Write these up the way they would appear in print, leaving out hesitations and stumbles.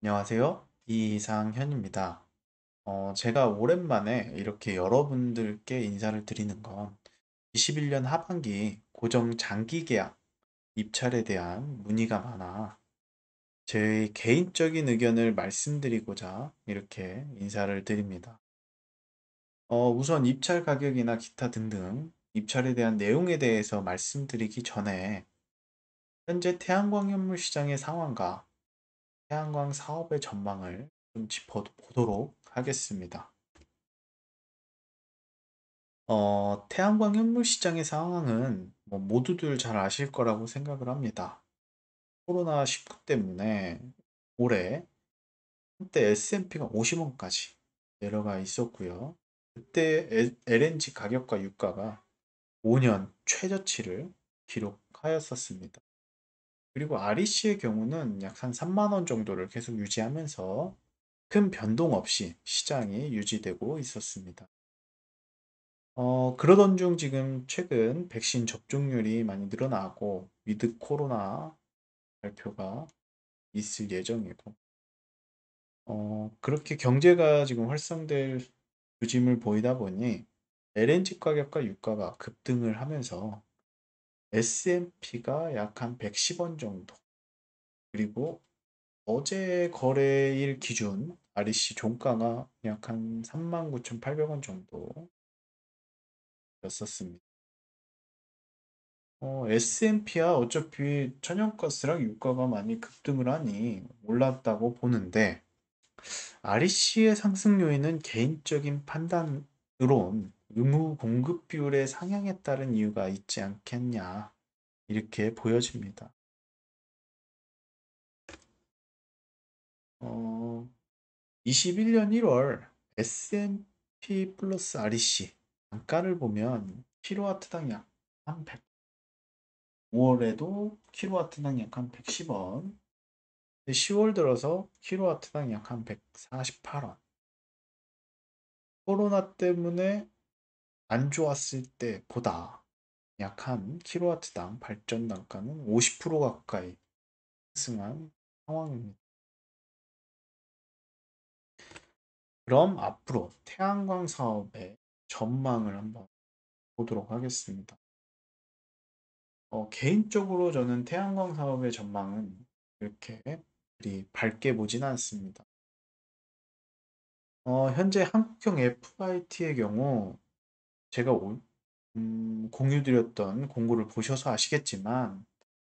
안녕하세요. 이상현입니다. 제가 오랜만에 이렇게 여러분들께 인사를 드리는 건 21년 하반기 고정 장기 계약 입찰에 대한 문의가 많아 제 개인적인 의견을 말씀드리고자 이렇게 인사를 드립니다. 우선 입찰 가격이나 기타 등등 입찰에 대한 내용에 대해서 말씀드리기 전에 현재 태양광 현물 시장의 상황과 태양광 사업의 전망을 좀 짚어보도록 하겠습니다. 태양광 현물 시장의 상황은 뭐 모두들 잘 아실 거라고 생각을 합니다. 코로나19 때문에 올해 한때 S&P가 50원까지 내려가 있었고요. 그때 LNG 가격과 유가가 5년 최저치를 기록하였었습니다. 그리고 REC의 경우는 약 한 3만 원 정도를 계속 유지하면서 큰 변동 없이 시장이 유지되고 있었습니다. 그러던 중 지금 최근 백신 접종률이 많이 늘어나고 위드 코로나 발표가 있을 예정이고, 그렇게 경제가 지금 활성될 조짐을 보이다 보니 LNG 가격과 유가가 급등을 하면서 S&P가 약 한 110원 정도, 그리고 어제 거래일 기준 REC 종가가 약 한 39,800원 정도였었습니다. S&P야 어차피 천연가스랑 유가가 많이 급등을 하니 올랐다고 보는데, REC의 상승 요인은 개인적인 판단으론 의무 공급 비율의 상향에 따른 이유가 있지 않겠냐, 이렇게 보여집니다. 21년 1월 S&P 플러스 REC 단가를 보면 킬로와트당 약 한 100, 5월에도 킬로와트당 약 한 110원, 10월 들어서 킬로와트당 약 한 148원. 코로나 때문에 안 좋았을 때보다 약 한 킬로와트당 발전 단가는 50% 가까이 상승한 상황입니다. 그럼 앞으로 태양광 사업의 전망을 한번 보도록 하겠습니다. 개인적으로 저는 태양광 사업의 전망은 이렇게 그리 밝게 보진 않습니다. 현재 한국형 FIT의 경우 제가 공유드렸던 공고를 보셔서 아시겠지만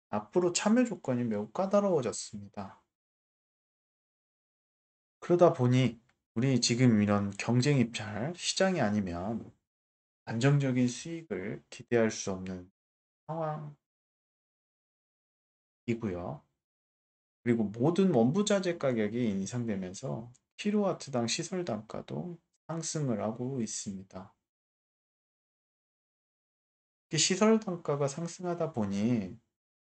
앞으로 참여 조건이 매우 까다로워졌습니다. 그러다 보니 우리 지금 이런 경쟁 입찰 시장이 아니면 안정적인 수익을 기대할 수 없는 상황이고요. 그리고 모든 원부자재 가격이 인상되면서 킬로와트당 시설 단가도 상승을 하고 있습니다. 시설 단가가 상승하다 보니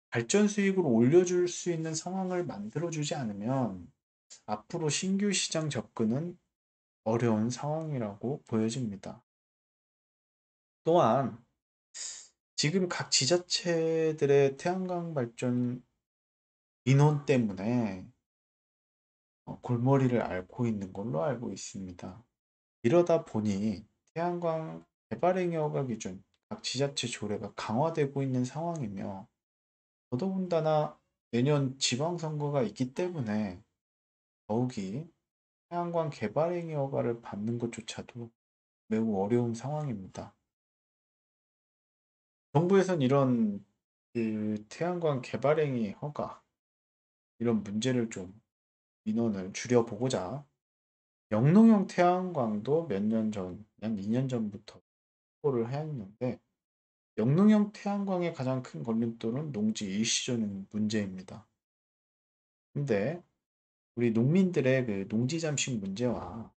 발전 수익을 올려줄 수 있는 상황을 만들어주지 않으면 앞으로 신규 시장 접근은 어려운 상황이라고 보여집니다. 또한 지금 각 지자체들의 태양광 발전 인원 때문에 골머리를 앓고 있는 걸로 알고 있습니다. 이러다 보니 태양광 개발행위허가 기준 각 지자체 조례가 강화되고 있는 상황이며, 더더군다나 내년 지방선거가 있기 때문에 더욱이 태양광 개발행위 허가를 받는 것조차도 매우 어려운 상황입니다. 정부에선 이런 그 태양광 개발행위 허가 이런 문제를 좀 민원을 줄여보고자 영농형 태양광도 몇 년 전, 약 2년 전부터 홍보를 해왔는데, 영농형 태양광의 가장 큰 걸림돌은 농지 일시적인 문제입니다. 근데 우리 농민들의 그 농지 잠식 문제와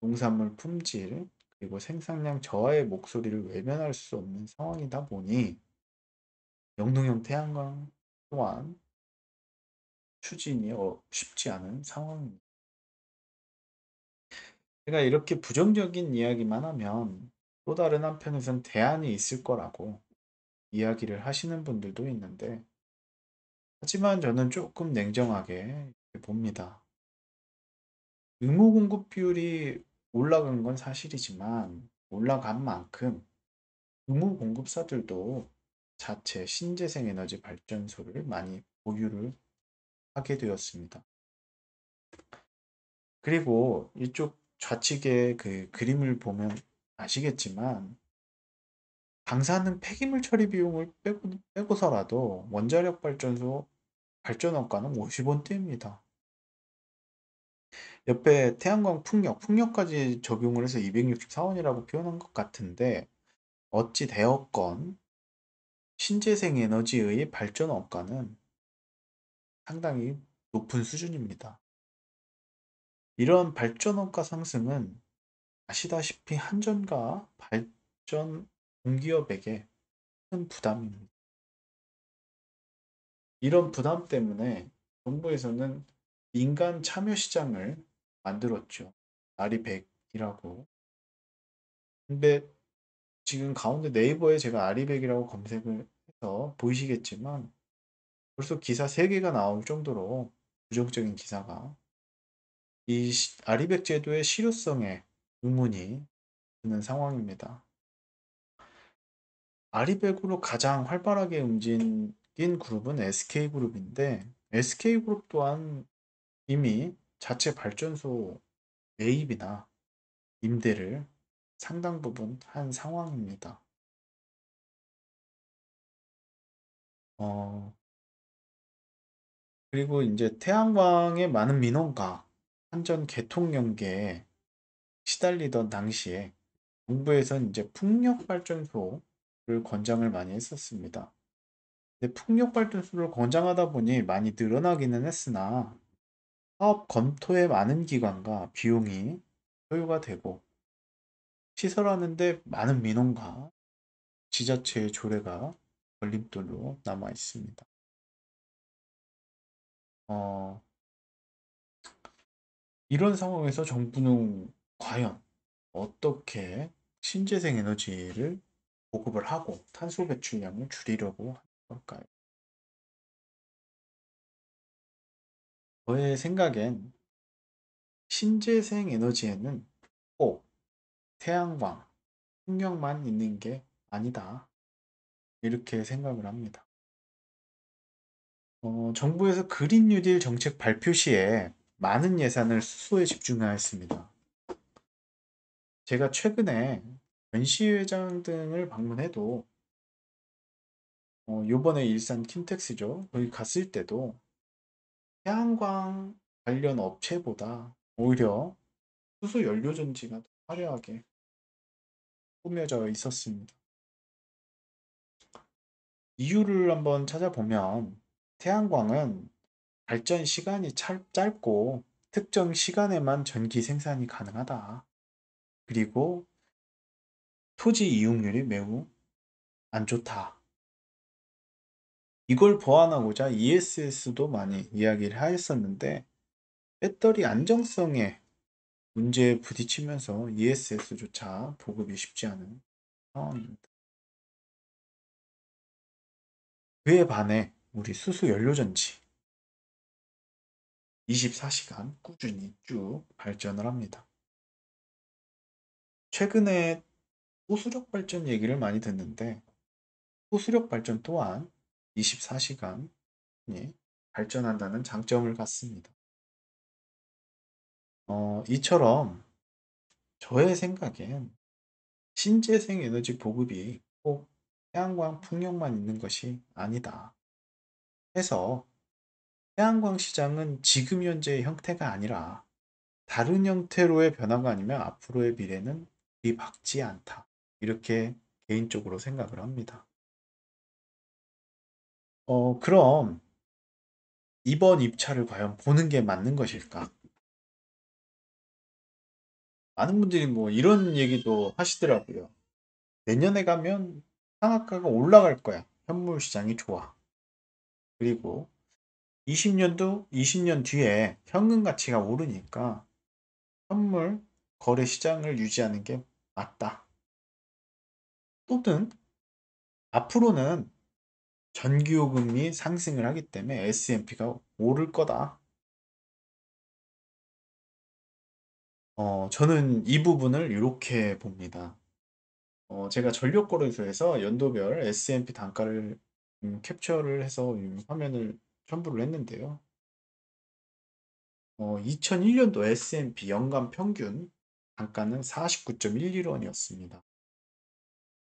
농산물 품질 그리고 생산량 저하의 목소리를 외면할 수 없는 상황이다 보니 영농형 태양광 또한 추진이 쉽지 않은 상황입니다. 제가 이렇게 부정적인 이야기만 하면 또 다른 한편에선 대안이 있을 거라고 이야기를 하시는 분들도 있는데, 하지만 저는 조금 냉정하게 봅니다. 의무 공급 비율이 올라간 건 사실이지만 올라간 만큼 의무 공급사들도 자체 신재생 에너지 발전소를 많이 보유를 하게 되었습니다. 그리고 이쪽 좌측에 그 그림을 보면 아시겠지만 방사능 폐기물 처리 비용을 빼고서라도 원자력 발전소 발전 원가는 50원대입니다. 옆에 태양광 풍력까지 적용을 해서 264원이라고 표현한 것 같은데 어찌 되었건 신재생 에너지의 발전 원가는 상당히 높은 수준입니다. 이런 발전 원가 상승은 아시다시피 한전과 발전 공기업에게 큰 부담입니다. 이런 부담 때문에 정부에서는 민간 참여 시장을 만들었죠. 아리백이라고. 근데 지금 가운데 네이버에 제가 아리백이라고 검색을 해서 보이시겠지만 벌써 기사 3개가 나올 정도로 부정적인 기사가 이 아리백 제도의 실효성에 의문이 드는 상황입니다. 아리백으로 가장 활발하게 움직인 그룹은 SK그룹인데 SK그룹 또한 이미 자체 발전소 매입이나 임대를 상당 부분 한 상황입니다. 어, 그리고 이제 태양광의 많은 민원과 한전 개통 연계에 시달리던 당시에 정부에선 이제 풍력 발전소를 권장을 많이 했었습니다. 근데 풍력 발전소를 권장하다 보니 많이 늘어나기는 했으나 사업 검토에 많은 기관과 비용이 소요가 되고 시설하는데 많은 민원과 지자체의 조례가 걸림돌로 남아 있습니다. 어, 이런 상황에서 정부는 과연 어떻게 신재생 에너지를 보급을 하고 탄소 배출량을 줄이려고 하는 걸까요? 저의 생각엔 신재생 에너지에는 꼭 태양광, 풍력만 있는 게 아니다. 이렇게 생각을 합니다. 정부에서 그린 뉴딜 정책 발표 시에 많은 예산을 수소에 집중하였습니다. 제가 최근에 전시회장 등을 방문해도 요번에 일산 킨텍스죠. 거기 갔을 때도 태양광 관련 업체보다 오히려 수소 연료 전지가 더 화려하게 꾸며져 있었습니다. 이유를 한번 찾아보면 태양광은 발전 시간이 짧고 특정 시간에만 전기 생산이 가능하다. 그리고 토지 이용률이 매우 안 좋다. 이걸 보완하고자 ESS도 많이 이야기를 하였었는데 배터리 안정성에 문제에 부딪히면서 ESS조차 보급이 쉽지 않은 상황입니다. 그에 반해 우리 수소 연료전지 24시간 꾸준히 쭉 발전을 합니다. 최근에 호수력 발전 얘기를 많이 듣는데 호수력 발전 또한 24시간이 발전한다는 장점을 갖습니다. 이처럼 저의 생각엔 신재생 에너지 보급이 꼭 태양광 풍력만 있는 것이 아니다 해서 태양광 시장은 지금 현재의 형태가 아니라 다른 형태로의 변화가 아니면 앞으로의 미래는 그리 밝지 않다. 이렇게 개인적으로 생각을 합니다. 그럼 이번 입찰을 과연 보는 게 맞는 것일까? 많은 분들이 뭐 이런 얘기도 하시더라고요. 내년에 가면 상한가가 올라갈 거야. 현물 시장이 좋아. 그리고 20년 뒤에 현금 가치가 오르니까 현물 거래 시장을 유지하는 게 맞다. 또는 앞으로는 전기요금이 상승을 하기 때문에 S&P가 오를 거다. 저는 이 부분을 이렇게 봅니다. 제가 전력거래소에서 연도별 S&P 단가를 캡처를 해서 화면을 첨부를 했는데요. 2001년도 S&P 연간 평균 단가는 49.11원이었습니다.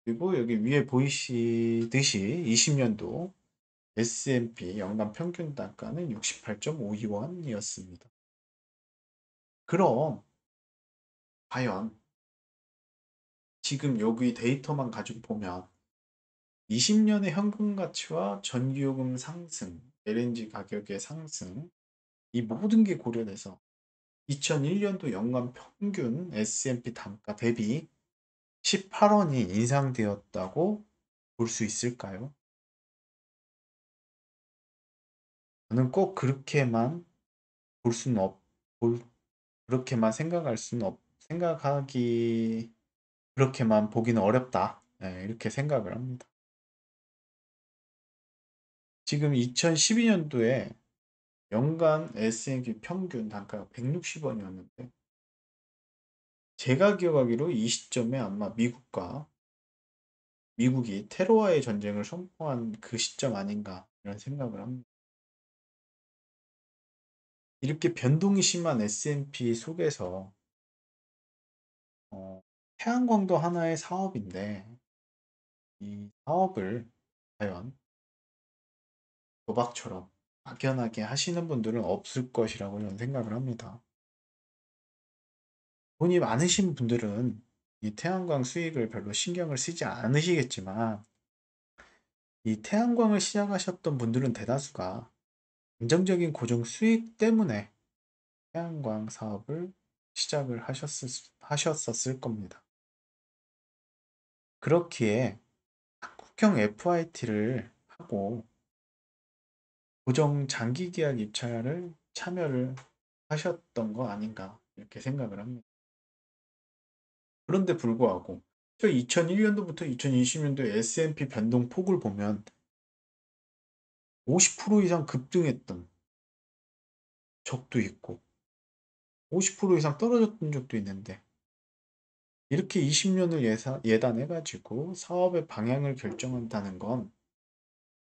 그리고 여기 위에 보이시듯이 20년도 S&P 연간 평균 단가는 68.52원이었습니다. 그럼 과연 지금 여기 데이터만 가지고 보면 20년의 현금 가치와 전기요금 상승, LNG 가격의 상승, 이 모든 게 고려돼서 2001년도 연간 평균 S&P 단가 대비 18원이 인상되었다고 볼 수 있을까요? 저는 꼭 그렇게만 볼 수는 볼, 그렇게만 생각할 수는 생각하기, 그렇게만 보기는 어렵다. 네, 이렇게 생각을 합니다. 지금 2012년도에 연간 S&P 평균 단가가 160원이었는데, 제가 기억하기로 이 시점에 아마 미국이 테러와의 전쟁을 선포한 그 시점 아닌가 이런 생각을 합니다. 이렇게 변동이 심한 S&P 속에서 어, 태양광도 하나의 사업인데 이 사업을 과연 도박처럼 막연하게 하시는 분들은 없을 것이라고 저는 생각을 합니다. 돈이 많으신 분들은 이 태양광 수익을 별로 신경을 쓰지 않으시겠지만 이 태양광을 시작하셨던 분들은 대다수가 안정적인 고정 수익 때문에 태양광 사업을 시작을 하셨었을 겁니다. 그렇기에 국형 FIT를 하고 고정 장기 계약 입찰을 참여를 하셨던 거 아닌가 이렇게 생각을 합니다. 그런데 불구하고 저 2001년도부터 2020년도에 S&P 변동 폭을 보면 50% 이상 급등했던 적도 있고 50% 이상 떨어졌던 적도 있는데 이렇게 20년을 예단해가지고 사업의 방향을 결정한다는 건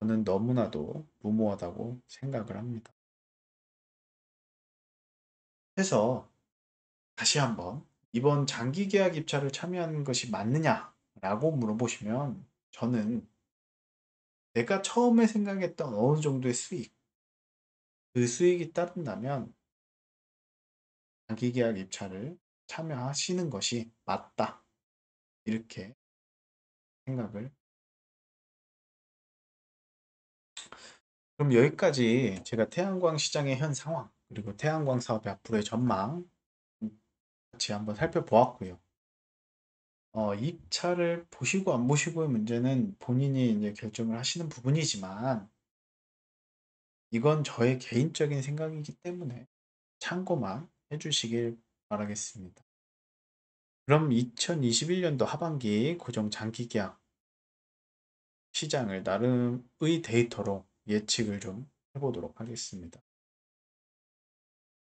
저는 너무나도 무모하다고 생각을 합니다. 그래서 다시 한번 이번 장기 계약 입찰을 참여하는 것이 맞느냐라고 물어보시면 저는 내가 처음에 생각했던 어느 정도의 수익, 그 수익이 따른다면 장기 계약 입찰을 참여하시는 것이 맞다. 이렇게 생각을. 그럼 여기까지 제가 태양광 시장의 현 상황, 그리고 태양광 사업의 앞으로의 전망 같이 한번 살펴보았고요. 입찰을 보시고 안 보시고의 문제는 본인이 이제 결정을 하시는 부분이지만 이건 저의 개인적인 생각이기 때문에 참고만 해주시길 바라겠습니다. 그럼 2021년도 하반기 고정 장기 계약 시장을 나름의 데이터로 예측을 좀 해보도록 하겠습니다.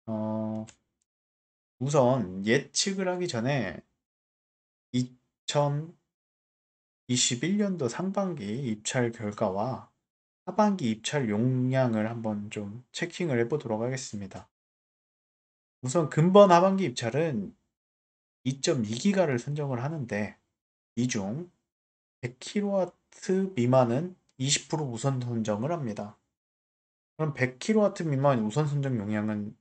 어, 우선 예측을 하기 전에 2021년도 상반기 입찰 결과와 하반기 입찰 용량을 한번 좀 체킹을 해보도록 하겠습니다. 우선 금번 하반기 입찰은 2.2기가를 선정을 하는데 이 중 100kW 미만은 20% 우선 선정을 합니다. 그럼 100kW 미만 우선 선정 용량은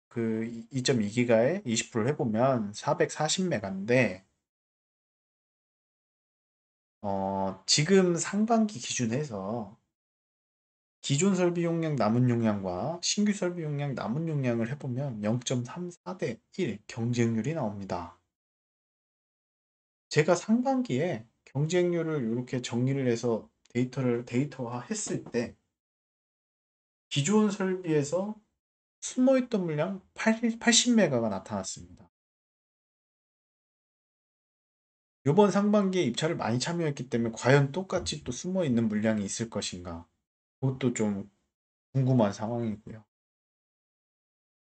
그 2.2기가에 20%를 해보면 440메가인데 지금 상반기 기준에서 기존 설비 용량 남은 용량과 신규 설비 용량 남은 용량을 해보면 0.34대 1 경쟁률이 나옵니다. 제가 상반기에 경쟁률을 이렇게 정리를 해서 데이터화 했을 때 기존 설비에서 숨어있던 물량 80메가가 나타났습니다. 이번 상반기에 입찰을 많이 참여했기 때문에 과연 똑같이 또 숨어있는 물량이 있을 것인가? 그것도 좀 궁금한 상황이고요.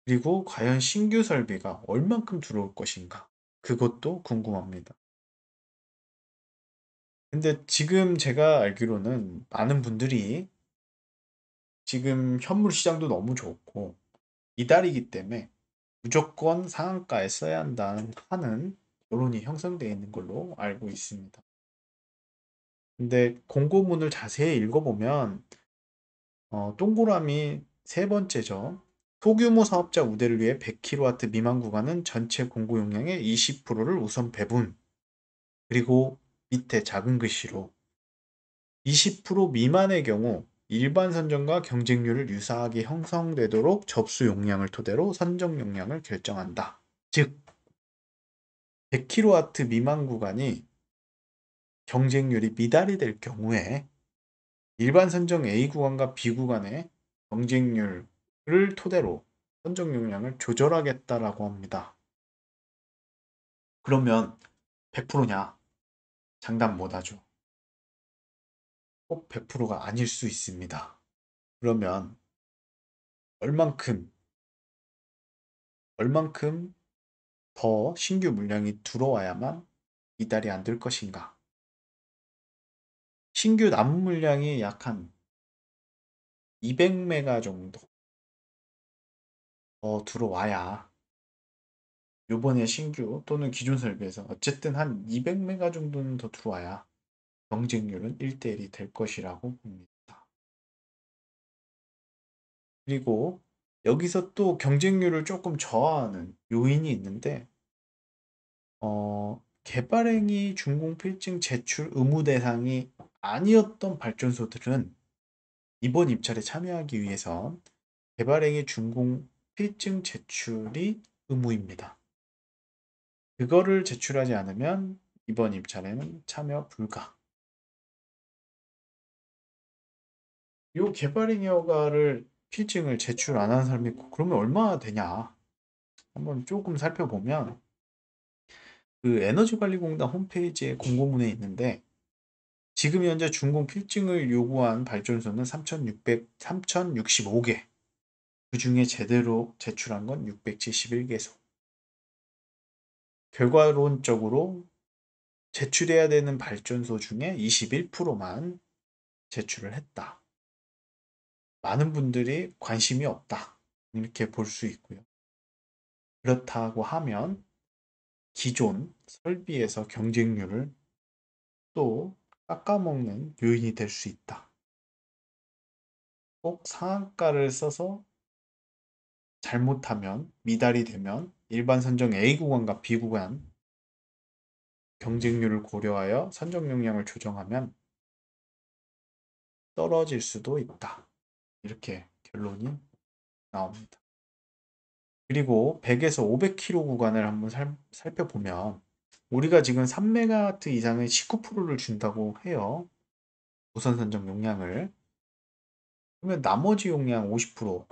그리고 과연 신규 설비가 얼만큼 들어올 것인가? 그것도 궁금합니다. 근데 지금 제가 알기로는 많은 분들이 지금 현물 시장도 너무 좋고 이달이기 때문에 무조건 상한가에 써야 한다는 하는 여론이 형성되어 있는 걸로 알고 있습니다. 근데 공고문을 자세히 읽어보면 동그라미 세 번째죠. 소규모 사업자 우대를 위해 100kW 미만 구간은 전체 공고 용량의 20%를 우선 배분. 그리고 밑에 작은 글씨로 20% 미만의 경우 일반 선정과 경쟁률을 유사하게 형성되도록 접수 용량을 토대로 선정 용량을 결정한다. 즉, 100kW 미만 구간이 경쟁률이 미달이 될 경우에 일반 선정 A 구간과 B 구간의 경쟁률을 토대로 선정 용량을 조절하겠다라고 합니다. 그러면 100%냐? 장담 못하죠. 꼭 100%가 아닐 수 있습니다. 그러면 얼만큼 더 신규 물량이 들어와야만 이달이 안 될 것인가? 신규 남은 물량이 약 한 200메가 정도 더 들어와야 요번에 신규 또는 기존 설비에서 어쨌든 한 200메가 정도는 더 들어와야 경쟁률은 1대1이 될 것이라고 봅니다. 그리고 여기서 또 경쟁률을 조금 저하하는 요인이 있는데 개발행위 준공필증 제출 의무 대상이 아니었던 발전소들은 이번 입찰에 참여하기 위해선 개발행위 준공필증 제출이 의무입니다. 그거를 제출하지 않으면 이번 입찰에는 참여 불가. 이 개발행위 허가를 필증을 제출 안 하는 사람이 있고 그러면 얼마나 되냐? 한번 조금 살펴보면 그 에너지관리공단 홈페이지에 공고문에 있는데 지금 현재 준공 필증을 요구한 발전소는 3,065개. 그 중에 제대로 제출한 건 671개소. 결과론적으로 제출해야 되는 발전소 중에 21%만 제출을 했다. 많은 분들이 관심이 없다. 이렇게 볼 수 있고요. 그렇다고 하면 기존 설비에서 경쟁률을 또 깎아먹는 요인이 될 수 있다. 꼭 상한가를 써서 잘못하면 미달이 되면 일반 선정 A 구간과 B 구간 경쟁률을 고려하여 선정 용량을 조정하면 떨어질 수도 있다. 이렇게 결론이 나옵니다. 그리고 100에서 500km 구간을 한번 살펴보면 우리가 지금 3메가와트 이상의 19%를 준다고 해요. 우선 선정 용량을. 그러면 나머지 용량 50%.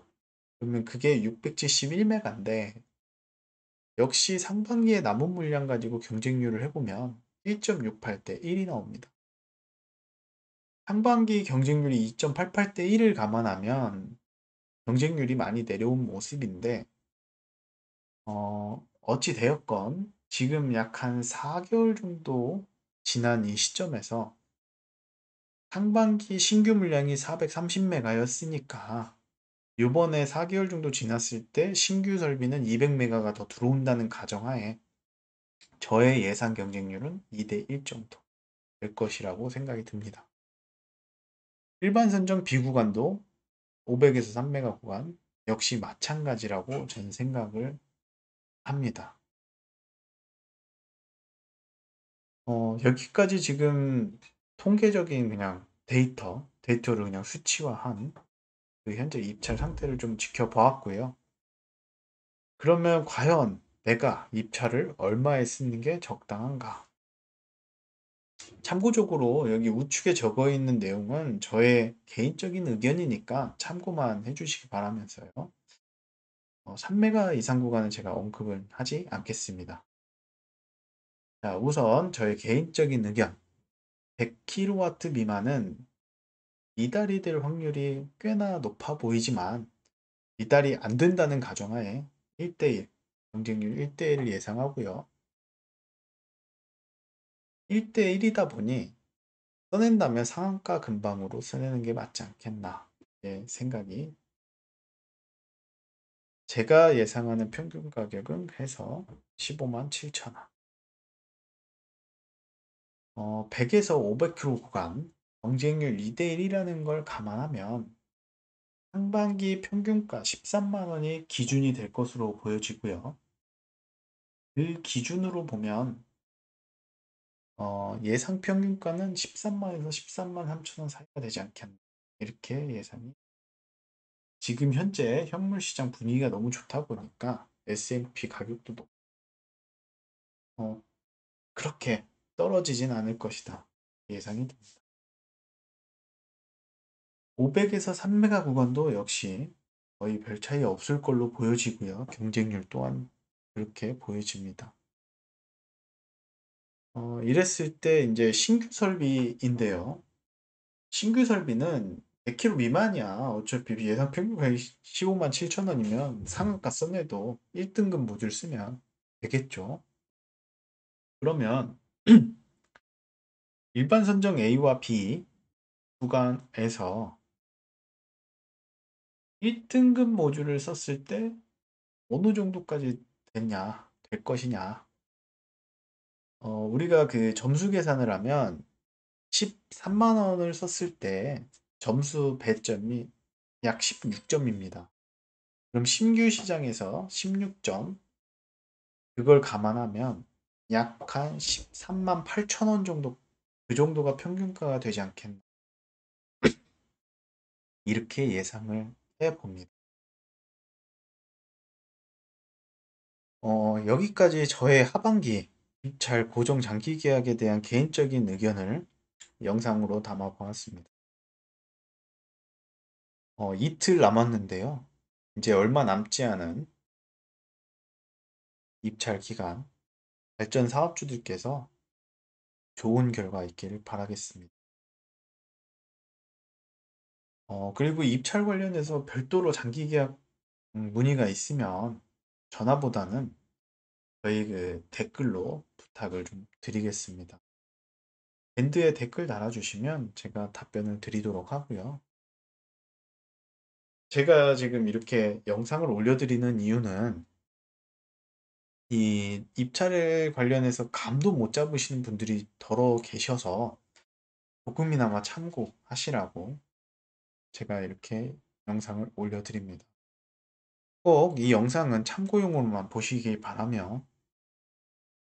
그러면 그게 671메가인데 역시 상반기에 남은 물량 가지고 경쟁률을 해보면 1.68대 1이 나옵니다. 상반기 경쟁률이 2.88대 1을 감안하면 경쟁률이 많이 내려온 모습인데 어찌 되었건 지금 약 한 4개월 정도 지난 이 시점에서 상반기 신규 물량이 430메가였으니까 이번에 4개월 정도 지났을 때 신규 설비는 200메가가 더 들어온다는 가정하에 저의 예상 경쟁률은 2대 1 정도 될 것이라고 생각이 듭니다. 일반 선정 비구간도 500에서 3메가 구간 역시 마찬가지라고 저는 생각을 합니다. 여기까지 지금 통계적인 그냥 데이터를 그냥 수치화한 그 현재 입찰 상태를 좀 지켜보았고요. 그러면 과연 내가 입찰을 얼마에 쓰는 게 적당한가? 참고적으로 여기 우측에 적어 있는 내용은 저의 개인적인 의견이니까 참고만 해주시기 바라면서요. 3메가 이상 구간은 제가 언급은 하지 않겠습니다. 자, 우선 저의 개인적인 의견. 100kW 미만은 이달이 될 확률이 꽤나 높아 보이지만 미달이 안 된다는 가정하에 1대1, 경쟁률 1대1을 예상하고요. 1대1이다 보니 써낸다면 상한가 근방으로 써내는 게 맞지 않겠나. 제 생각이. 제가 예상하는 평균 가격은 해서 15만 7천 원. 100에서 500km 구간 경쟁률 2대1이라는 걸 감안하면 상반기 평균가 13만 원이 기준이 될 것으로 보여지고요. 그 기준으로 보면 예상 평균가는 13만에서 13만 3천 원 사이가 되지 않겠나. 이렇게 예상이. 지금 현재 현물 시장 분위기가 너무 좋다 보니까 S&P 가격도 어, 그렇게 떨어지진 않을 것이다. 예상이 됩니다. 500에서 3메가 구간도 역시 거의 별 차이 없을 걸로 보여지고요. 경쟁률 또한 그렇게 보여집니다. 이랬을 때 이제 신규 설비인데요. 신규 설비는 100km 미만이야. 어차피 예상 평균 가격이 15만 7천 원이면 상한가 써내도 1등급 모듈 쓰면 되겠죠. 그러면 일반 선정 A와 B 구간에서 1등급 모듈을 썼을 때 어느 정도까지 될 것이냐. 우리가 그 점수 계산을 하면 13만 원을 썼을 때 점수 배점이 약 16점입니다. 그럼 신규 시장에서 16점, 그걸 감안하면 약 한 13만 8천 원 정도, 그 정도가 평균가가 되지 않겠나. 이렇게 예상을 해봅니다. 여기까지 저의 하반기 입찰 고정 장기 계약에 대한 개인적인 의견을 영상으로 담아 보았습니다. 이틀 남았는데요. 이제 얼마 남지 않은 입찰 기간, 발전 사업주들께서 좋은 결과 있기를 바라겠습니다. 그리고 입찰 관련해서 별도로 장기 계약 문의가 있으면 전화보다는 저희 그 댓글로 부탁을 좀 드리겠습니다. 밴드에 댓글 달아주시면 제가 답변을 드리도록 하고요. 제가 지금 이렇게 영상을 올려드리는 이유는 이 입찰에 관련해서 감도 못 잡으시는 분들이 더러 계셔서 조금이나마 참고하시라고 제가 이렇게 영상을 올려드립니다. 꼭 이 영상은 참고용으로만 보시길 바라며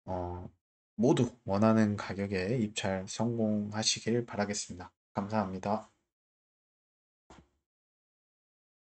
어, 모두 원하는 가격에 입찰 성공하시길 바라겠습니다. 감사합니다.